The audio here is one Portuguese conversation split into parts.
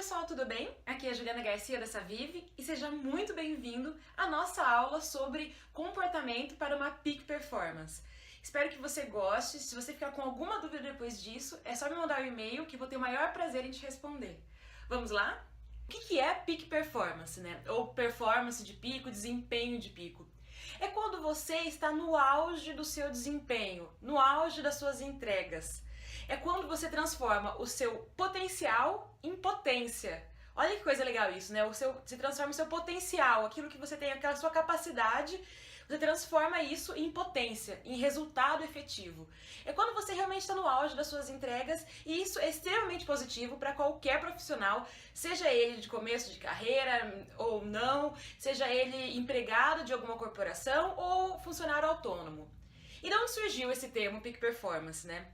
pessoal, tudo bem? Aqui é a Juliana Garcia da Savive e seja muito bem-vindo à nossa aula sobre comportamento para uma peak performance. Espero que você goste. Se você ficar com alguma dúvida depois disso, é só me mandar um e-mail que eu vou ter o maior prazer em te responder. Vamos lá? O que é peak performance, né? Ou performance de pico, desempenho de pico? É quando você está no auge do seu desempenho, no auge das suas entregas. É quando você transforma o seu potencial em potência. Olha que coisa legal isso, né? Você transforma o seu potencial, aquilo que você tem, aquela sua capacidade, você transforma isso em potência, em resultado efetivo. É quando você realmente está no auge das suas entregas e isso é extremamente positivo para qualquer profissional, seja ele de começo de carreira ou não, seja ele empregado de alguma corporação ou funcionário autônomo. E de onde surgiu esse termo peak performance, né?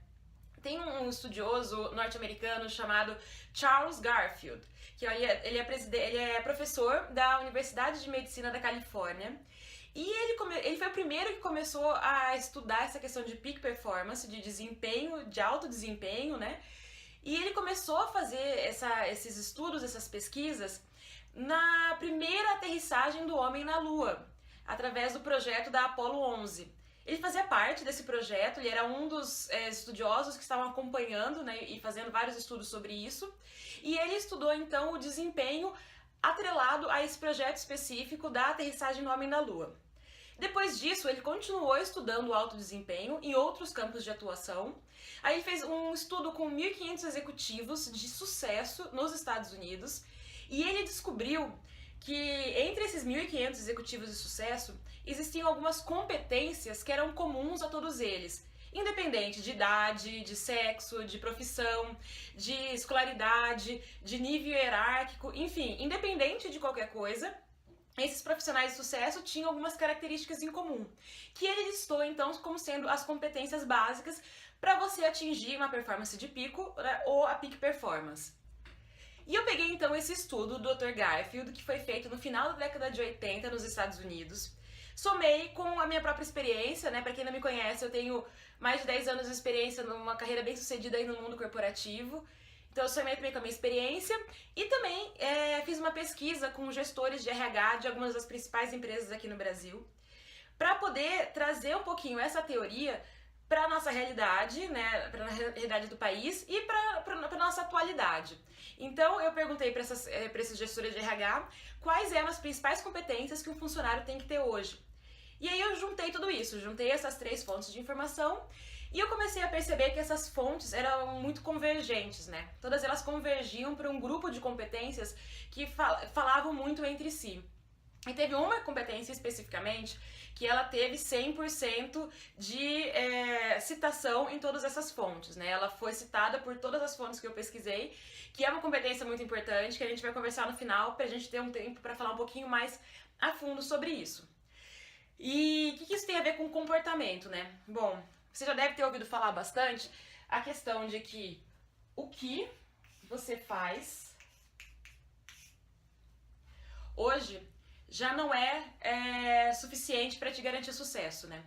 Tem um estudioso norte-americano chamado Charles Garfield, que ele é professor da Universidade de Medicina da Califórnia, e ele foi o primeiro que começou a estudar essa questão de peak performance, de desempenho, de alto desempenho, né? E ele começou a fazer esses estudos, essas pesquisas, na primeira aterrissagem do homem na Lua, através do projeto da Apollo 11. Ele fazia parte desse projeto, ele era um dos estudiosos que estavam acompanhando, né, e fazendo vários estudos sobre isso. E ele estudou então o desempenho atrelado a esse projeto específico da aterrissagem do homem na Lua. Depois disso, ele continuou estudando o alto desempenho em outros campos de atuação. Aí ele fez um estudo com 1.500 executivos de sucesso nos Estados Unidos e ele descobriu que entre esses 1.500 executivos de sucesso existiam algumas competências que eram comuns a todos eles, independente de idade, de sexo, de profissão, de escolaridade, de nível hierárquico, enfim, independente de qualquer coisa. Esses profissionais de sucesso tinham algumas características em comum, que ele listou então como sendo as competências básicas para você atingir uma performance de pico, né, ou a peak performance. E eu peguei então esse estudo do Dr. Garfield, que foi feito no final da década de 80 nos Estados Unidos, somei com a minha própria experiência, né? Para quem não me conhece, eu tenho mais de 10 anos de experiência numa carreira bem sucedida aí no mundo corporativo. Então eu somei também com a minha experiência e também fiz uma pesquisa com gestores de RH de algumas das principais empresas aqui no Brasil, para poder trazer um pouquinho essa teoria para a nossa realidade, né, para a realidade do país e para a nossa atualidade. Então eu perguntei para esses gestores de RH quais eram as principais competências que um funcionário tem que ter hoje. E aí eu juntei tudo isso, juntei essas 3 fontes de informação e eu comecei a perceber que essas fontes eram muito convergentes, né? Todas elas convergiam para um grupo de competências que falavam muito entre si. E teve uma competência especificamente que ela teve 100% de citação em todas essas fontes, né? Ela foi citada por todas as fontes que eu pesquisei, que é uma competência muito importante, que a gente vai conversar no final pra gente ter um tempo para falar um pouquinho mais a fundo sobre isso. E o que isso tem a ver com comportamento, né? Bom, você já deve ter ouvido falar bastante a questão de que o que você faz hoje já não é suficiente para te garantir sucesso, né?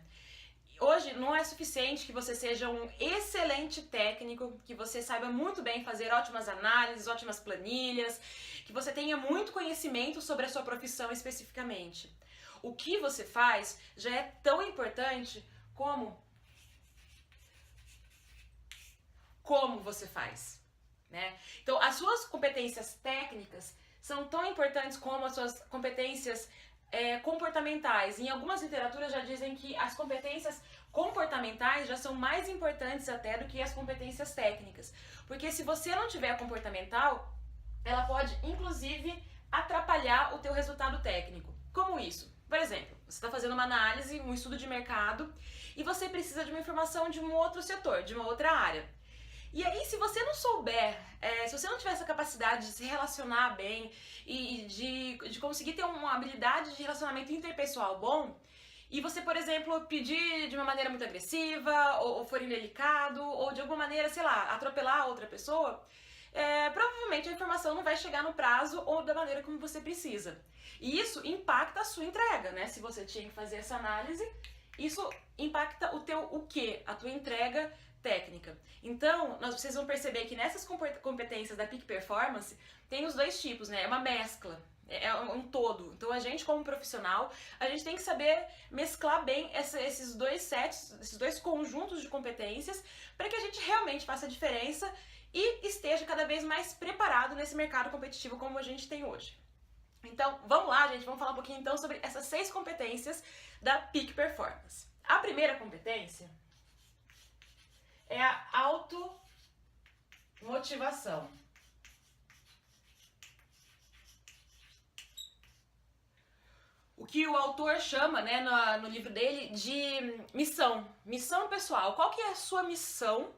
Hoje não é suficiente que você seja um excelente técnico, que você saiba muito bem fazer ótimas análises, ótimas planilhas, que você tenha muito conhecimento sobre a sua profissão especificamente. O que você faz já é tão importante como você faz, né? Então, as suas competências técnicas são tão importantes como as suas competências comportamentais. Em algumas literaturas já dizem que as competências comportamentais já são mais importantes até do que as competências técnicas. Porque se você não tiver comportamental, ela pode, inclusive, atrapalhar o teu resultado técnico. Como isso? Por exemplo, você está fazendo uma análise, um estudo de mercado, e você precisa de uma informação de um outro setor, de uma outra área. E aí, se você não souber, se você não tiver essa capacidade de se relacionar bem e de conseguir ter uma habilidade de relacionamento interpessoal bom, e você, por exemplo, pedir de uma maneira muito agressiva, ou for indelicado, ou de alguma maneira, sei lá, atropelar a outra pessoa, provavelmente a informação não vai chegar no prazo ou da maneira como você precisa. E isso impacta a sua entrega, né? Se você tinha que fazer essa análise, isso impacta o teu o quê? A tua entrega técnica. Então, vocês vão perceber que nessas competências da Peak Performance tem os dois tipos, né? É uma mescla, é um todo. Então, a gente como profissional, a gente tem que saber mesclar bem esses dois sets, esses dois conjuntos de competências para que a gente realmente faça a diferença e esteja cada vez mais preparado nesse mercado competitivo como a gente tem hoje. Então, vamos lá, gente, vamos falar um pouquinho então sobre essas 6 competências da Peak Performance. A primeira competência é a automotivação. O que o autor chama, né, no livro dele, de missão. Missão pessoal. Qual que é a sua missão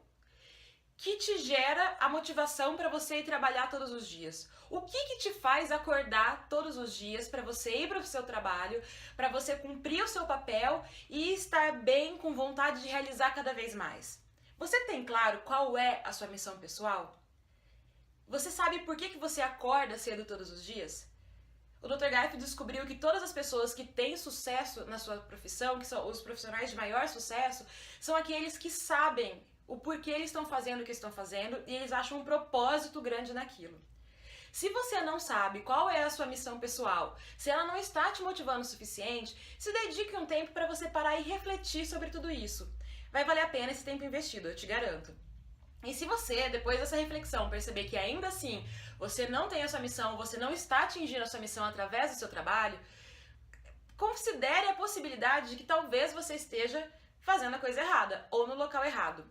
que te gera a motivação para você ir trabalhar todos os dias? O que te faz acordar todos os dias para você ir para o seu trabalho, para você cumprir o seu papel e estar bem, com vontade de realizar cada vez mais? Você tem claro qual é a sua missão pessoal? Você sabe por que você acorda cedo todos os dias? O Dr. Geif descobriu que todas as pessoas que têm sucesso na sua profissão, que são os profissionais de maior sucesso, são aqueles que sabem o porquê eles estão fazendo o que estão fazendo e eles acham um propósito grande naquilo. Se você não sabe qual é a sua missão pessoal, se ela não está te motivando o suficiente, se dedique um tempo para você parar e refletir sobre tudo isso. Vai valer a pena esse tempo investido, eu te garanto. E se você, depois dessa reflexão, perceber que ainda assim você não tem a sua missão, você não está atingindo a sua missão através do seu trabalho, considere a possibilidade de que talvez você esteja fazendo a coisa errada ou no local errado.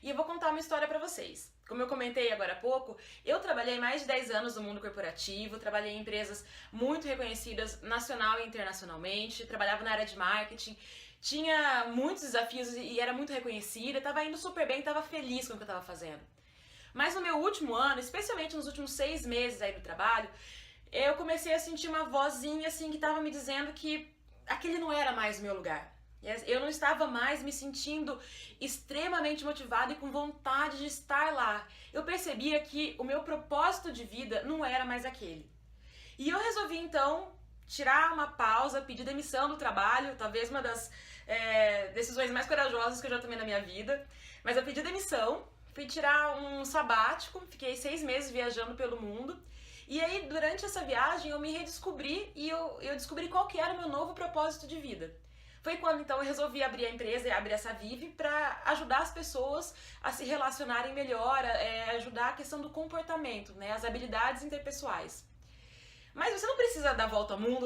E eu vou contar uma história pra vocês. Como eu comentei agora há pouco, eu trabalhei mais de 10 anos no mundo corporativo, trabalhei em empresas muito reconhecidas nacional e internacionalmente, trabalhava na área de marketing, tinha muitos desafios e era muito reconhecida, estava indo super bem, estava feliz com o que eu estava fazendo. Mas no meu último ano, especialmente nos últimos 6 meses aí do trabalho, eu comecei a sentir uma vozinha assim que estava me dizendo que aquele não era mais o meu lugar. Eu não estava mais me sentindo extremamente motivada e com vontade de estar lá. Eu percebia que o meu propósito de vida não era mais aquele. E eu resolvi então tirar uma pausa, pedir demissão do trabalho, talvez uma das decisões mais corajosas que eu já tomei na minha vida. Mas eu pedi demissão, fui tirar um sabático, fiquei 6 meses viajando pelo mundo. E aí, durante essa viagem, eu me redescobri e eu descobri qual que era o meu novo propósito de vida. Foi quando então eu resolvi abrir a empresa e abrir essa Vive para ajudar as pessoas a se relacionarem melhor, ajudar a questão do comportamento, né, as habilidades interpessoais. Mas você não precisa dar volta ao mundo,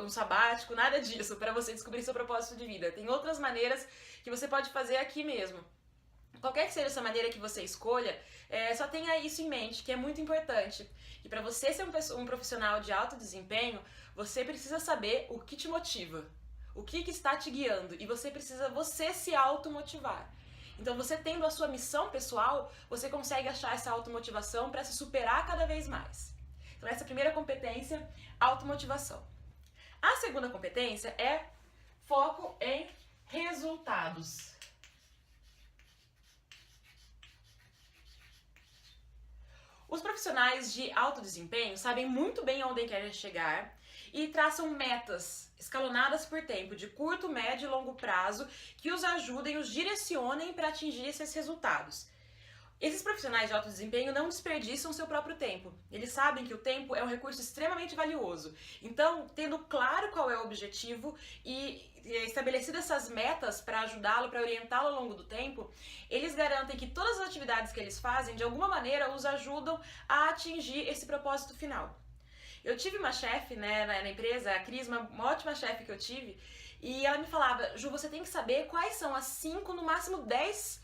um sabático, nada disso para você descobrir seu propósito de vida. Tem outras maneiras que você pode fazer aqui mesmo. Qualquer que seja essa maneira que você escolha, só tenha isso em mente, que é muito importante. E para você ser um profissional de alto desempenho, você precisa saber o que te motiva. O que está te guiando? E você precisa se automotivar. Então, você tendo a sua missão pessoal, você consegue achar essa automotivação para se superar cada vez mais. Então, essa é a primeira competência, automotivação. A segunda competência é foco em resultados. Os profissionais de alto desempenho sabem muito bem onde querem chegar e traçam metas escalonadas por tempo, de curto, médio e longo prazo, que os ajudem, os direcionem para atingir esses resultados. Esses profissionais de alto desempenho não desperdiçam seu próprio tempo. Eles sabem que o tempo é um recurso extremamente valioso. Então, tendo claro qual é o objetivo e estabelecidas essas metas para ajudá-lo, para orientá-lo ao longo do tempo, eles garantem que todas as atividades que eles fazem, de alguma maneira, os ajudam a atingir esse propósito final. Eu tive uma chefe, né, na empresa, a Cris, uma ótima chefe que eu tive, e ela me falava: Ju, você tem que saber quais são as 5, no máximo 10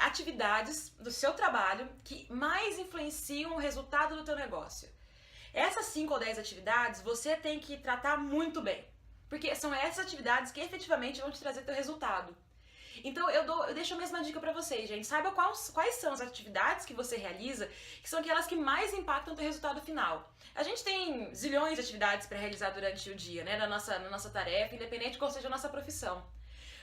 atividades do seu trabalho que mais influenciam o resultado do teu negócio. Essas 5 ou 10 atividades você tem que tratar muito bem, porque são essas atividades que efetivamente vão te trazer teu resultado. Então eu deixo a mesma dica pra vocês, gente. Saiba quais são as atividades que você realiza, que são aquelas que mais impactam o teu resultado final. A gente tem zilhões de atividades para realizar durante o dia, né, na nossa tarefa, independente de qual seja a nossa profissão.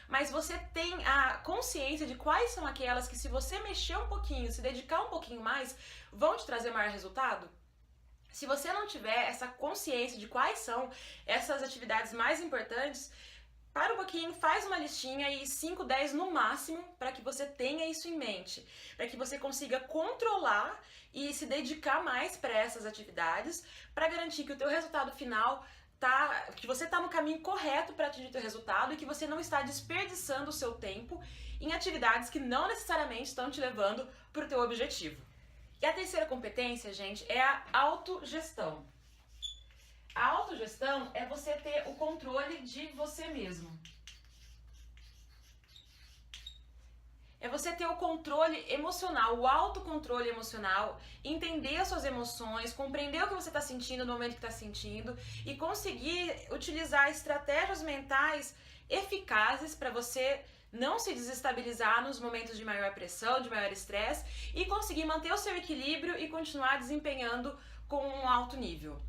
Mas você tem a consciência de quais são aquelas que, se você mexer um pouquinho, se dedicar um pouquinho mais, vão te trazer maior resultado? Se você não tiver essa consciência de quais são essas atividades mais importantes, para um pouquinho, faz uma listinha e 5, 10 no máximo, para que você tenha isso em mente, para que você consiga controlar e se dedicar mais para essas atividades, para garantir que o teu resultado final que você está no caminho correto para atingir o teu resultado e que você não está desperdiçando o seu tempo em atividades que não necessariamente estão te levando para o teu objetivo. E a terceira competência, gente, é a autogestão. A autogestão é você ter o controle de você mesmo. É você ter o controle emocional, o autocontrole emocional, entender as suas emoções, compreender o que você está sentindo no momento que está sentindo e conseguir utilizar estratégias mentais eficazes para você não se desestabilizar nos momentos de maior pressão, de maior estresse e conseguir manter o seu equilíbrio e continuar desempenhando com um alto nível.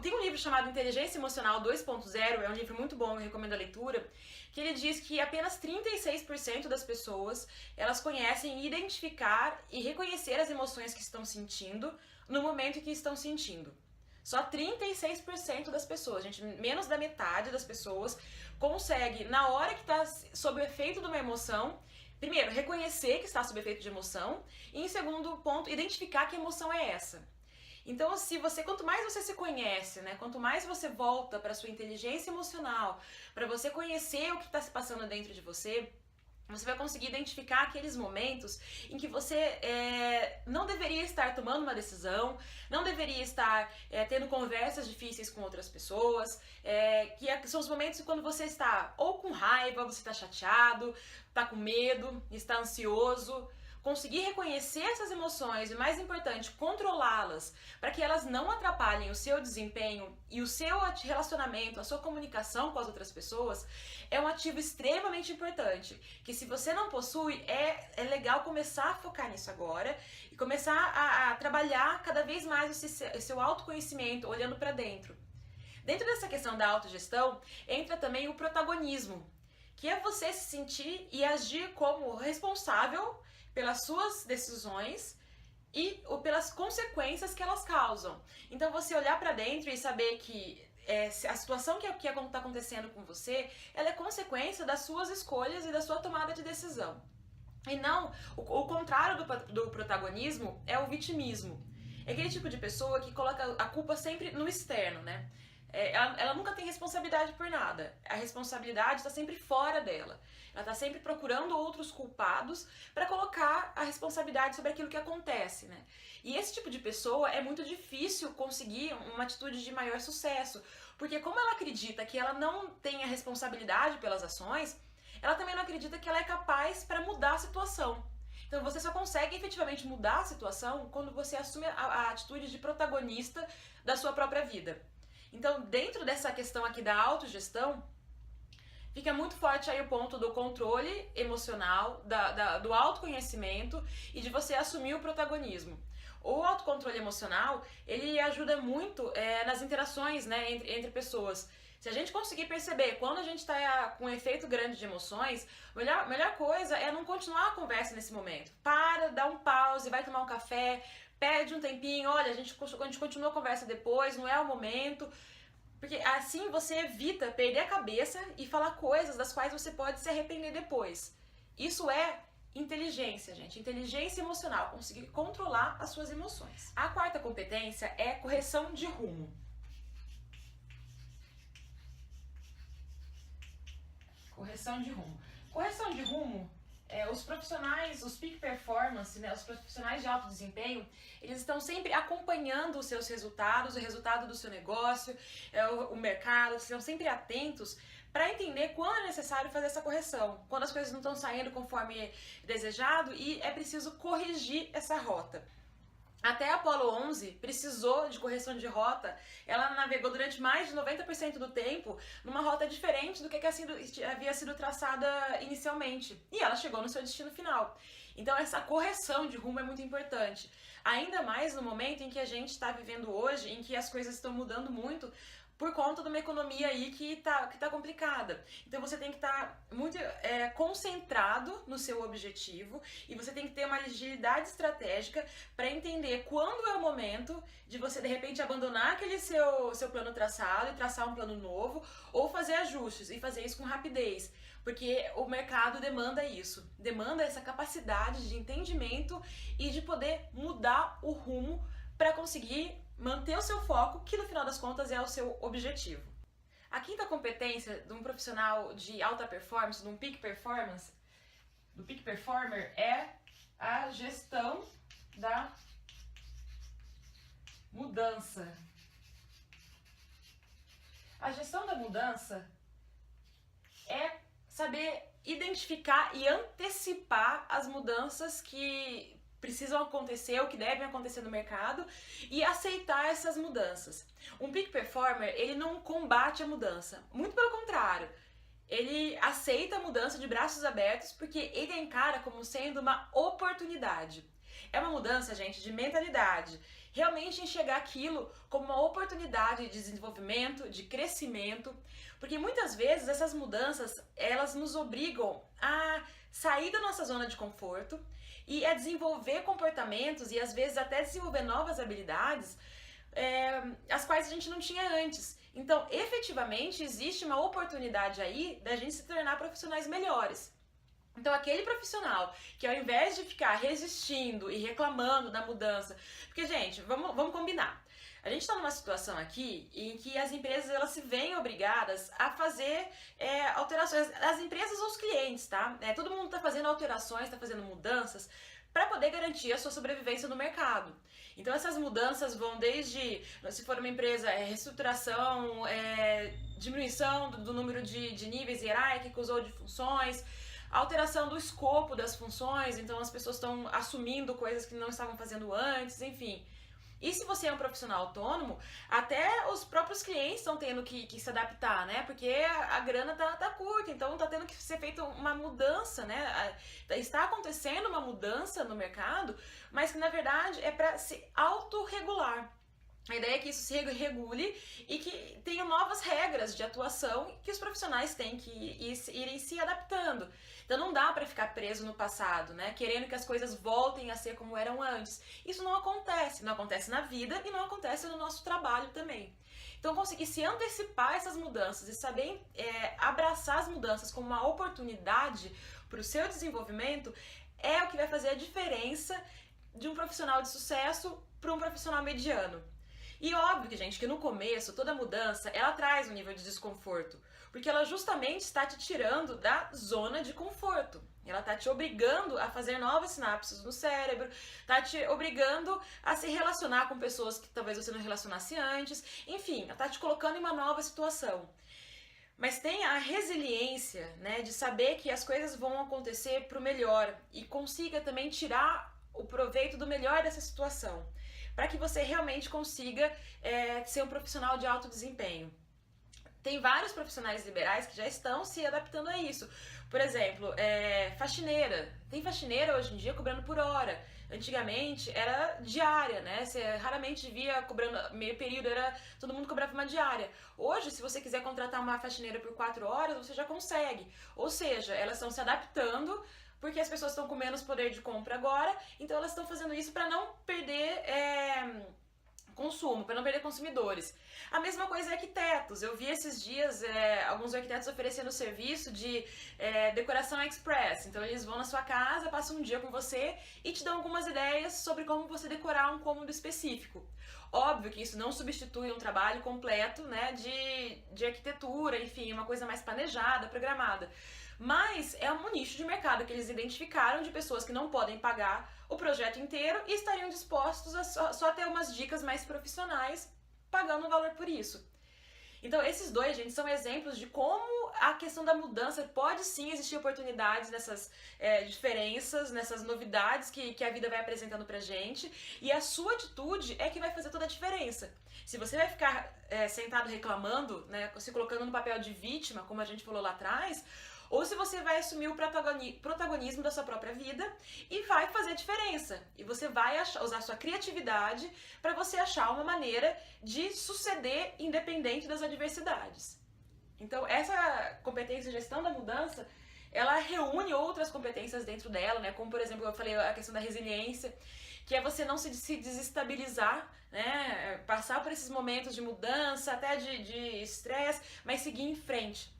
Tem um livro chamado Inteligência Emocional 2.0, é um livro muito bom, eu recomendo a leitura, que ele diz que apenas 36% das pessoas, elas conhecem identificar e reconhecer as emoções que estão sentindo no momento em que estão sentindo. Só 36% das pessoas, gente, menos da metade das pessoas consegue, na hora que está sob o efeito de uma emoção, primeiro, reconhecer que está sob efeito de emoção e, em segundo ponto, identificar que emoção é essa. Então, quanto mais você se conhece, né, quanto mais você volta para sua inteligência emocional, para você conhecer o que está se passando dentro de você, você vai conseguir identificar aqueles momentos em que você não deveria estar tomando uma decisão, não deveria estar tendo conversas difíceis com outras pessoas, são os momentos quando você está ou com raiva, você está chateado, está com medo, está ansioso. Conseguir reconhecer essas emoções e, mais importante, controlá-las para que elas não atrapalhem o seu desempenho e o seu relacionamento, a sua comunicação com as outras pessoas, é um ativo extremamente importante, que se você não possui, é legal começar a focar nisso agora e começar a trabalhar cada vez mais o seu autoconhecimento, olhando para dentro. Dentro dessa questão da autogestão, entra também o protagonismo, que é você se sentir e agir como responsável pelas suas decisões e pelas consequências que elas causam. Então você olhar para dentro e saber que a situação que está acontecendo com você, ela é consequência das suas escolhas e da sua tomada de decisão. E não, o contrário do protagonismo é o vitimismo. É aquele tipo de pessoa que coloca a culpa sempre no externo, né? Ela nunca tem responsabilidade por nada. A responsabilidade está sempre fora dela. Ela está sempre procurando outros culpados para colocar a responsabilidade sobre aquilo que acontece, né? E esse tipo de pessoa é muito difícil conseguir uma atitude de maior sucesso, porque como ela acredita que ela não tem a responsabilidade pelas ações, ela também não acredita que ela é capaz para mudar a situação. Então você só consegue efetivamente mudar a situação quando você assume a atitude de protagonista da sua própria vida. Então, dentro dessa questão aqui da autogestão, fica muito forte aí o ponto do controle emocional, do autoconhecimento e de você assumir o protagonismo. O autocontrole emocional, ele ajuda muito nas interações, né, entre pessoas. Se a gente conseguir perceber quando a gente está com um efeito grande de emoções, a melhor coisa é não continuar a conversa nesse momento. Para, dá um pause, vai tomar um café, pede um tempinho, olha, a gente continua a conversa depois, não é o momento. Porque assim você evita perder a cabeça e falar coisas das quais você pode se arrepender depois. Isso é inteligência, gente. Inteligência emocional, conseguir controlar as suas emoções. A quarta competência é correção de rumo. Correção de rumo. Correção de rumo, os profissionais, os peak performance, né, os profissionais de alto desempenho, eles estão sempre acompanhando os seus resultados, o resultado do seu negócio, o mercado, estão sempre atentos para entender quando é necessário fazer essa correção, quando as coisas não estão saindo conforme desejado e é preciso corrigir essa rota. Até a Apollo 11 precisou de correção de rota, ela navegou durante mais de 90% do tempo numa rota diferente do que havia sido traçada inicialmente. E ela chegou no seu destino final. Então essa correção de rumo é muito importante. Ainda mais no momento em que a gente está vivendo hoje, em que as coisas estão mudando muito, por conta de uma economia aí que tá complicada. Então você tem que estar muito concentrado no seu objetivo e você tem que ter uma agilidade estratégica para entender quando é o momento de você, de repente, abandonar aquele seu plano traçado e traçar um plano novo, ou fazer ajustes e fazer isso com rapidez, porque o mercado demanda isso, demanda essa capacidade de entendimento e de poder mudar o rumo para conseguir manter o seu foco, que no final das contas é o seu objetivo. A quinta competência de um profissional de alta performance, de um peak performance, do peak performer, é a gestão da mudança. A gestão da mudança é saber identificar e antecipar as mudanças que precisam acontecer, ou que devem acontecer no mercado, e aceitar essas mudanças. Um peak performer, ele não combate a mudança, muito pelo contrário. Ele aceita a mudança de braços abertos porque ele a encara como sendo uma oportunidade. É uma mudança, gente, de mentalidade. Realmente enxergar aquilo como uma oportunidade de desenvolvimento, de crescimento, porque muitas vezes essas mudanças, elas nos obrigam a sair da nossa zona de conforto e a desenvolver comportamentos e às vezes até desenvolver novas habilidades, as quais a gente não tinha antes. Então, efetivamente, existe uma oportunidade aí da gente se tornar profissionais melhores. Então, aquele profissional que ao invés de ficar resistindo e reclamando da mudança, porque, gente, vamos combinar. A gente está numa situação aqui em que as empresas, elas se veem obrigadas a fazer alterações, as empresas ou os clientes, tá? Todo mundo está fazendo alterações, está fazendo mudanças para poder garantir a sua sobrevivência no mercado. Então essas mudanças vão desde, se for uma empresa, reestruturação, diminuição do número de níveis hierárquicos ou de funções, alteração do escopo das funções, então as pessoas estão assumindo coisas que não estavam fazendo antes, enfim. E se você é um profissional autônomo, até os próprios clientes estão tendo que se adaptar, né? Porque a grana tá curta, então tá tendo que ser feita uma mudança, né? Está acontecendo uma mudança no mercado, mas que na verdade é para se autorregular. A ideia é que isso se regule e que tenha novas regras de atuação que os profissionais têm que irem se adaptando. Então não dá para ficar preso no passado, né? Querendo que as coisas voltem a ser como eram antes. Isso não acontece na vida e não acontece no nosso trabalho também. Então conseguir se antecipar essas mudanças e saber abraçar as mudanças como uma oportunidade para o seu desenvolvimento é o que vai fazer a diferença de um profissional de sucesso para um profissional mediano. E óbvio que, gente, que no começo, toda mudança, ela traz um nível de desconforto, porque ela justamente está te tirando da zona de conforto. Ela está te obrigando a fazer novas sinapses no cérebro, está te obrigando a se relacionar com pessoas que talvez você não relacionasse antes, enfim, ela está te colocando em uma nova situação. Mas tenha a resiliência, né, de saber que as coisas vão acontecer para o melhor e consiga também tirar o proveito do melhor dessa situação, para que você realmente consiga ser um profissional de alto desempenho. Tem vários profissionais liberais que já estão se adaptando a isso. Por exemplo, faxineira. Tem faxineira hoje em dia cobrando por hora. Antigamente era diária, né? Você raramente via cobrando meio período, todo mundo cobrava uma diária. Hoje, se você quiser contratar uma faxineira por 4 horas, você já consegue. Ou seja, elas estão se adaptando porque as pessoas estão com menos poder de compra agora, então elas estão fazendo isso para não perder consumo, para não perder consumidores. A mesma coisa é arquitetos. Eu vi esses dias alguns arquitetos oferecendo serviço de decoração express. Então eles vão na sua casa, passam um dia com você e te dão algumas ideias sobre como você decorar um cômodo específico. Óbvio que isso não substitui um trabalho completo, né, de arquitetura, enfim, uma coisa mais planejada, programada. Mas é um nicho de mercado que eles identificaram de pessoas que não podem pagar o projeto inteiro e estariam dispostos a só ter umas dicas mais profissionais pagando um valor por isso. Então esses dois, gente, são exemplos de como a questão da mudança pode sim existir oportunidades nessas diferenças, nessas novidades que a vida vai apresentando pra gente, e a sua atitude é que vai fazer toda a diferença. Se você vai ficar sentado reclamando, né, se colocando no papel de vítima, como a gente falou lá atrás, ou se você vai assumir o protagonismo da sua própria vida e vai fazer a diferença. E você vai usar a sua criatividade para você achar uma maneira de suceder independente das adversidades. Então, essa competência de gestão da mudança, ela reúne outras competências dentro dela, né? Como, por exemplo, eu falei, a questão da resiliência, que é você não se desestabilizar, né? Passar por esses momentos de mudança, até de estresse, mas seguir em frente.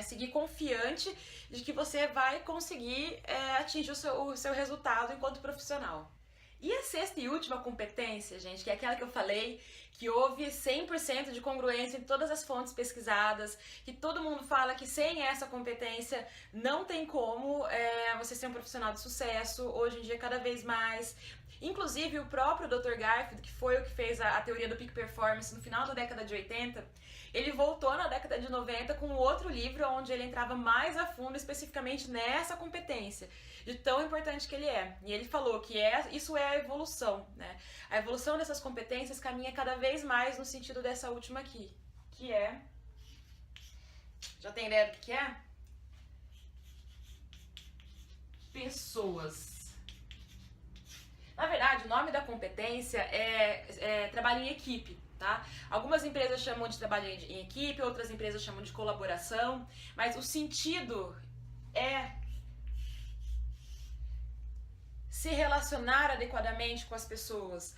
Seguir confiante de que você vai conseguir atingir o seu resultado enquanto profissional. E a sexta e última competência, gente, que é aquela que eu falei, que houve 100% de congruência em todas as fontes pesquisadas, que todo mundo fala que sem essa competência não tem como você ser um profissional de sucesso, hoje em dia cada vez mais. Inclusive o próprio Dr. Garfield, que foi o que fez a teoria do Peak Performance no final da década de 80, ele voltou na década de 90 com outro livro onde ele entrava mais a fundo especificamente nessa competência, de tão importante que ele é. E ele falou que isso é a evolução, né? A evolução dessas competências caminha cada vez mais no sentido dessa última aqui, que é... Já tem ideia do que é? Pessoas. Na verdade, o nome da competência é trabalho em equipe. Tá? Algumas empresas chamam de trabalho em equipe, outras empresas chamam de colaboração, mas o sentido é se relacionar adequadamente com as pessoas.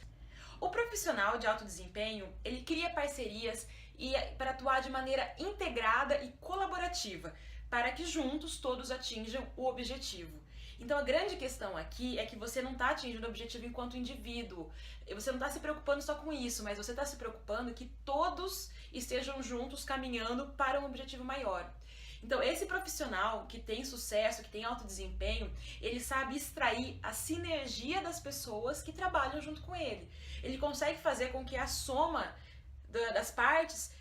O profissional de alto desempenho, ele cria parcerias para atuar de maneira integrada e colaborativa, para que juntos todos atinjam o objetivo. Então a grande questão aqui é que você não está atingindo o objetivo enquanto indivíduo. Você não está se preocupando só com isso, mas você está se preocupando que todos estejam juntos caminhando para um objetivo maior. Então esse profissional que tem sucesso, que tem alto desempenho, ele sabe extrair a sinergia das pessoas que trabalham junto com ele. Ele consegue fazer com que a soma das partes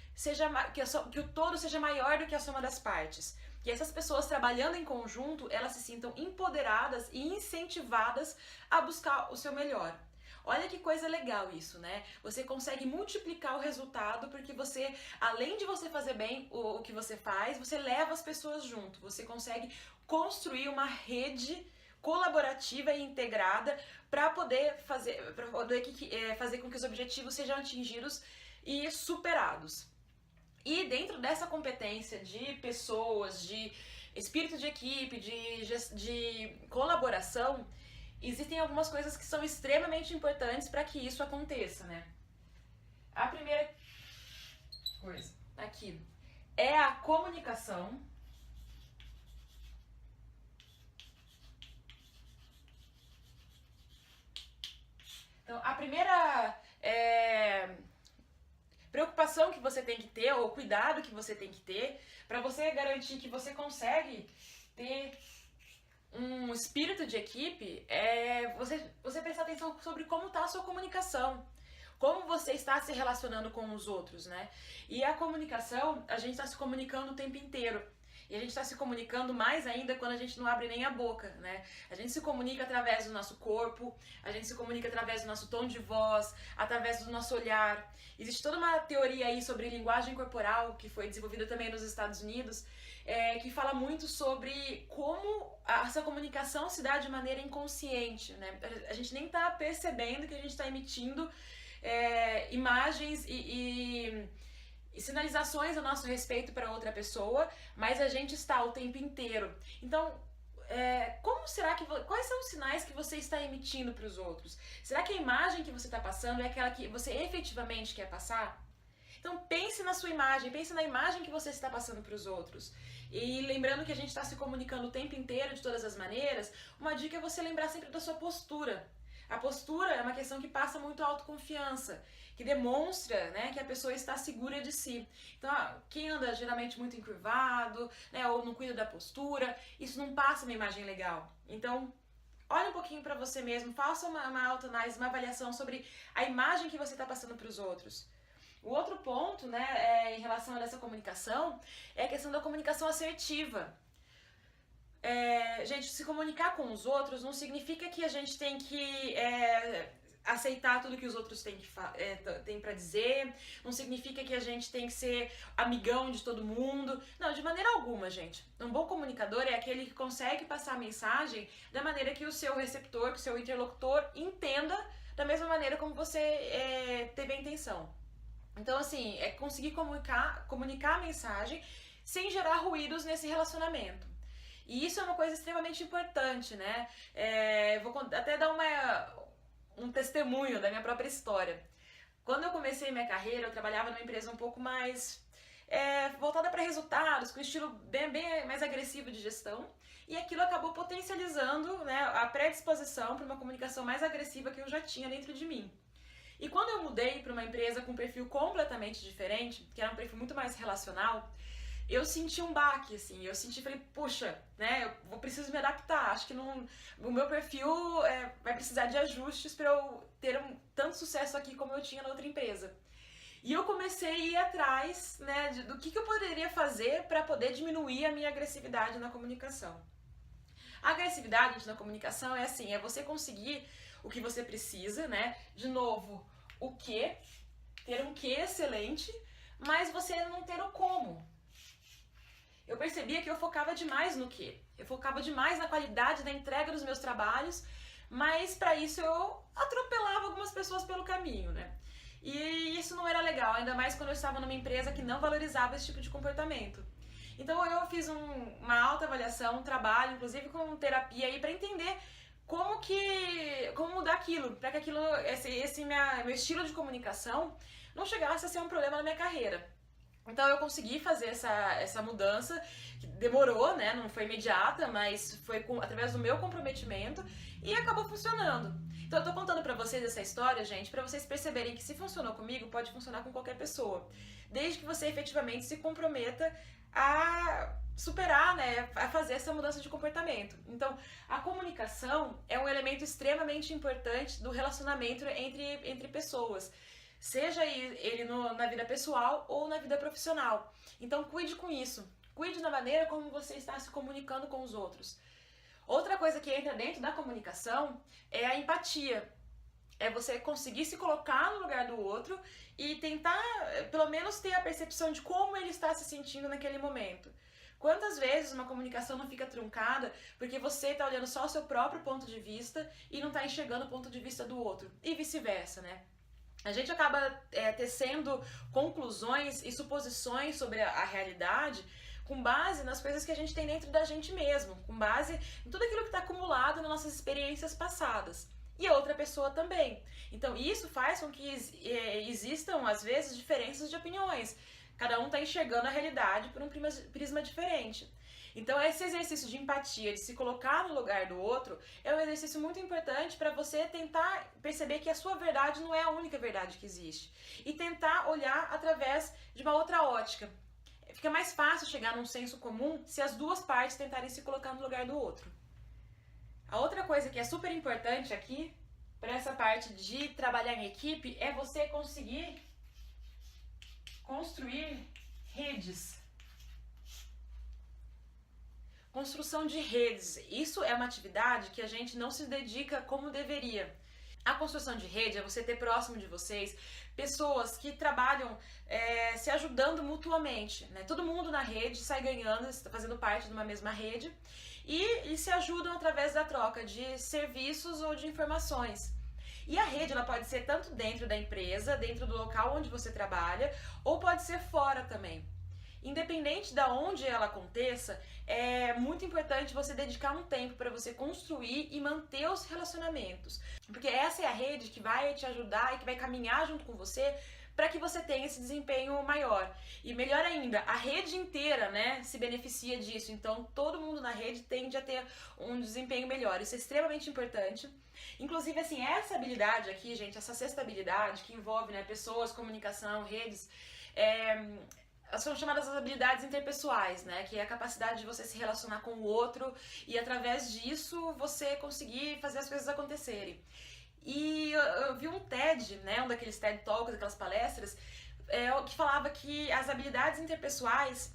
que o todo seja maior do que a soma das partes. Que essas pessoas trabalhando em conjunto, elas se sintam empoderadas e incentivadas a buscar o seu melhor. Olha que coisa legal isso, né? Você consegue multiplicar o resultado porque você, além de você fazer bem o que você faz, você leva as pessoas junto. Você consegue construir uma rede colaborativa e integrada para poder fazer com que os objetivos sejam atingidos e superados. E dentro dessa competência de pessoas, de espírito de equipe, de colaboração, existem algumas coisas que são extremamente importantes para que isso aconteça, né? A primeira coisa aqui é a comunicação. Então, a primeira preocupação que você tem que ter, ou cuidado que você tem que ter, para você garantir que você consegue ter um espírito de equipe, é você prestar atenção sobre como está a sua comunicação, como você está se relacionando com os outros, né? E a comunicação, a gente está se comunicando o tempo inteiro. E a gente está se comunicando mais ainda quando a gente não abre nem a boca, né? A gente se comunica através do nosso corpo, a gente se comunica através do nosso tom de voz, através do nosso olhar. Existe toda uma teoria aí sobre linguagem corporal, que foi desenvolvida também nos Estados Unidos, que fala muito sobre como essa comunicação se dá de maneira inconsciente, né? A gente nem está percebendo que a gente está emitindo imagens e sinalizações a nosso respeito para outra pessoa, mas a gente está o tempo inteiro. Então, quais são os sinais que você está emitindo para os outros? Será que a imagem que você está passando é aquela que você efetivamente quer passar? Então pense na sua imagem, pense na imagem que você está passando para os outros. E lembrando que a gente está se comunicando o tempo inteiro, de todas as maneiras, uma dica é você lembrar sempre da sua postura. A postura é uma questão que passa muito a autoconfiança, que demonstra, né, que a pessoa está segura de si. Então, quem anda geralmente muito encurvado, né, ou não cuida da postura, isso não passa uma imagem legal. Então, olha um pouquinho para você mesmo, faça uma autoanálise, uma avaliação sobre a imagem que você está passando para os outros. O outro ponto, né, em relação a essa comunicação, é a questão da comunicação assertiva. Gente, se comunicar com os outros não significa que a gente tem que aceitar tudo que os outros têm para dizer, não significa que a gente tem que ser amigão de todo mundo. Não, de maneira alguma, gente. Um bom comunicador é aquele que consegue passar a mensagem da maneira que o seu receptor, que o seu interlocutor entenda da mesma maneira como você teve a intenção. Então, assim, é conseguir comunicar a mensagem sem gerar ruídos nesse relacionamento. E isso é uma coisa extremamente importante, né? Vou até dar um testemunho da minha própria história. Quando eu comecei minha carreira, eu trabalhava numa empresa um pouco mais voltada para resultados, com estilo bem mais agressivo de gestão, e aquilo acabou potencializando, né, a predisposição para uma comunicação mais agressiva que eu já tinha dentro de mim. E quando eu mudei para uma empresa com um perfil completamente diferente, que era um perfil muito mais relacional, eu senti um baque, assim, falei, puxa, né, eu preciso me adaptar, acho que o meu perfil vai precisar de ajustes para eu ter tanto sucesso aqui como eu tinha na outra empresa. E eu comecei a ir atrás, né, do que eu poderia fazer para poder diminuir a minha agressividade na comunicação. A agressividade na comunicação é assim, é você conseguir o que você precisa, né, de novo, o que, ter um que excelente, mas você não ter o como. Eu percebia que eu focava demais no que, eu focava demais na qualidade da entrega dos meus trabalhos, mas para isso eu atropelava algumas pessoas pelo caminho, né? E isso não era legal, ainda mais quando eu estava numa empresa que não valorizava esse tipo de comportamento. Então eu fiz uma autoavaliação, um trabalho, inclusive com terapia aí, para entender como mudar aquilo, para que meu estilo de comunicação não chegasse a ser um problema na minha carreira. Então eu consegui fazer essa mudança, que demorou, né? Não foi imediata, mas foi através do meu comprometimento e acabou funcionando. Então eu tô contando pra vocês essa história, gente, pra vocês perceberem que se funcionou comigo, pode funcionar com qualquer pessoa. Desde que você efetivamente se comprometa a superar, né, a fazer essa mudança de comportamento. Então, a comunicação é um elemento extremamente importante do relacionamento entre pessoas. Seja ele na vida pessoal ou na vida profissional. Então cuide com isso. Cuide da maneira como você está se comunicando com os outros. Outra coisa que entra dentro da comunicação é a empatia. É você conseguir se colocar no lugar do outro e tentar, pelo menos, ter a percepção de como ele está se sentindo naquele momento. Quantas vezes uma comunicação não fica truncada porque você está olhando só o seu próprio ponto de vista e não está enxergando o ponto de vista do outro? E vice-versa, né? A gente acaba tecendo conclusões e suposições sobre a realidade com base nas coisas que a gente tem dentro da gente mesmo, com base em tudo aquilo que está acumulado nas nossas experiências passadas. E a outra pessoa também. Então isso faz com que existam, às vezes, diferenças de opiniões. Cada um está enxergando a realidade por um prisma diferente. Então esse exercício de empatia, de se colocar no lugar do outro, é um exercício muito importante para você tentar perceber que a sua verdade não é a única verdade que existe. E tentar olhar através de uma outra ótica. Fica mais fácil chegar num senso comum se as duas partes tentarem se colocar no lugar do outro. A outra coisa que é super importante aqui, para essa parte de trabalhar em equipe, é você conseguir construir redes. Construção de redes. Isso é uma atividade que a gente não se dedica como deveria. A construção de rede é você ter próximo de vocês pessoas que trabalham se ajudando mutuamente, né? Todo mundo na rede sai ganhando, está fazendo parte de uma mesma rede e se ajudam através da troca de serviços ou de informações. E a rede ela pode ser tanto dentro da empresa, dentro do local onde você trabalha, ou pode ser fora também. Independente de onde ela aconteça, é muito importante você dedicar um tempo para você construir e manter os relacionamentos. Porque essa é a rede que vai te ajudar e que vai caminhar junto com você para que você tenha esse desempenho maior. E melhor ainda, a rede inteira, né, se beneficia disso. Então, todo mundo na rede tende a ter um desempenho melhor. Isso é extremamente importante. Inclusive, assim, essa habilidade aqui, gente, essa sexta habilidade que envolve, né, pessoas, comunicação, redes, são chamadas as habilidades interpessoais, né? Que é a capacidade de você se relacionar com o outro e através disso você conseguir fazer as coisas acontecerem. E eu vi um TED, né? Um daqueles TED Talks, aquelas palestras, que falava que as habilidades interpessoais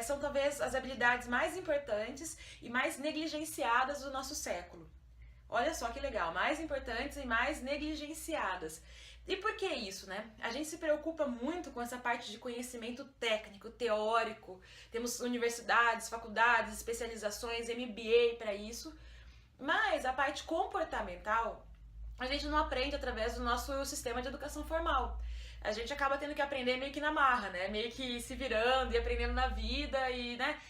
são talvez as habilidades mais importantes e mais negligenciadas do nosso século. Olha só que legal, mais importantes e mais negligenciadas. E por que isso, né? A gente se preocupa muito com essa parte de conhecimento técnico, teórico. Temos universidades, faculdades, especializações, MBA para isso. Mas a parte comportamental, a gente não aprende através do nosso sistema de educação formal. A gente acaba tendo que aprender meio que na marra, né? Meio que se virando e aprendendo na vida e, né?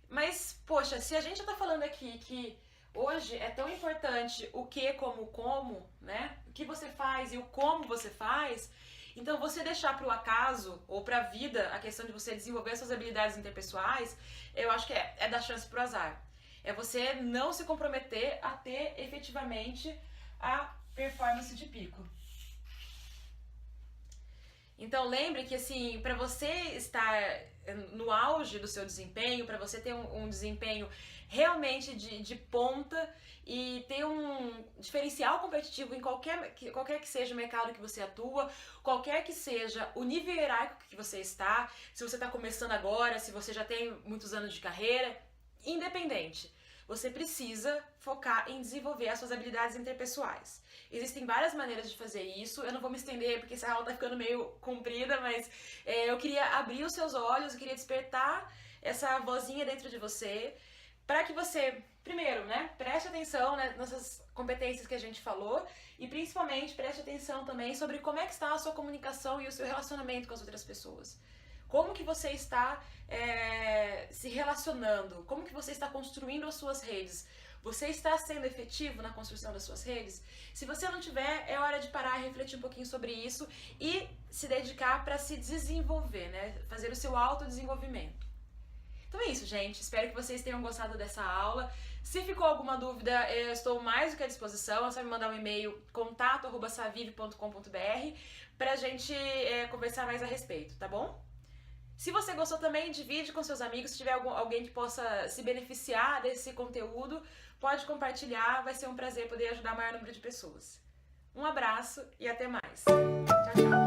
Mas, poxa, se a gente já tá falando aqui que Hoje é tão importante o que como o como, né? O que você faz e o como você faz. Então, você deixar para o acaso ou para a vida a questão de você desenvolver suas habilidades interpessoais, eu acho que é dar chance para o azar. É você não se comprometer a ter efetivamente a performance de pico. Então, lembre que, assim, para você estar no auge do seu desempenho, para você ter um desempenho realmente de ponta e ter um diferencial competitivo em qualquer que seja o mercado que você atua, qualquer que seja o nível hierárquico que você está, se você está começando agora, se você já tem muitos anos de carreira, independente. Você precisa focar em desenvolver as suas habilidades interpessoais. Existem várias maneiras de fazer isso, eu não vou me estender porque essa aula tá ficando meio comprida, mas eu queria abrir os seus olhos, eu queria despertar essa vozinha dentro de você, para que você, primeiro, né, preste atenção nessas competências que a gente falou e principalmente preste atenção também sobre como é que está a sua comunicação e o seu relacionamento com as outras pessoas. Como que você está se relacionando? Como que você está construindo as suas redes? Você está sendo efetivo na construção das suas redes? Se você não tiver, é hora de parar e refletir um pouquinho sobre isso e se dedicar para se desenvolver, né? Fazer o seu autodesenvolvimento. Então é isso, gente. Espero que vocês tenham gostado dessa aula. Se ficou alguma dúvida, eu estou mais do que à disposição. É só me mandar um e-mail, contato@savive.com.br, pra gente conversar mais a respeito, tá bom? Se você gostou também, divide com seus amigos. Se tiver alguém que possa se beneficiar desse conteúdo, pode compartilhar. Vai ser um prazer poder ajudar o maior número de pessoas. Um abraço e até mais. Tchau, tchau.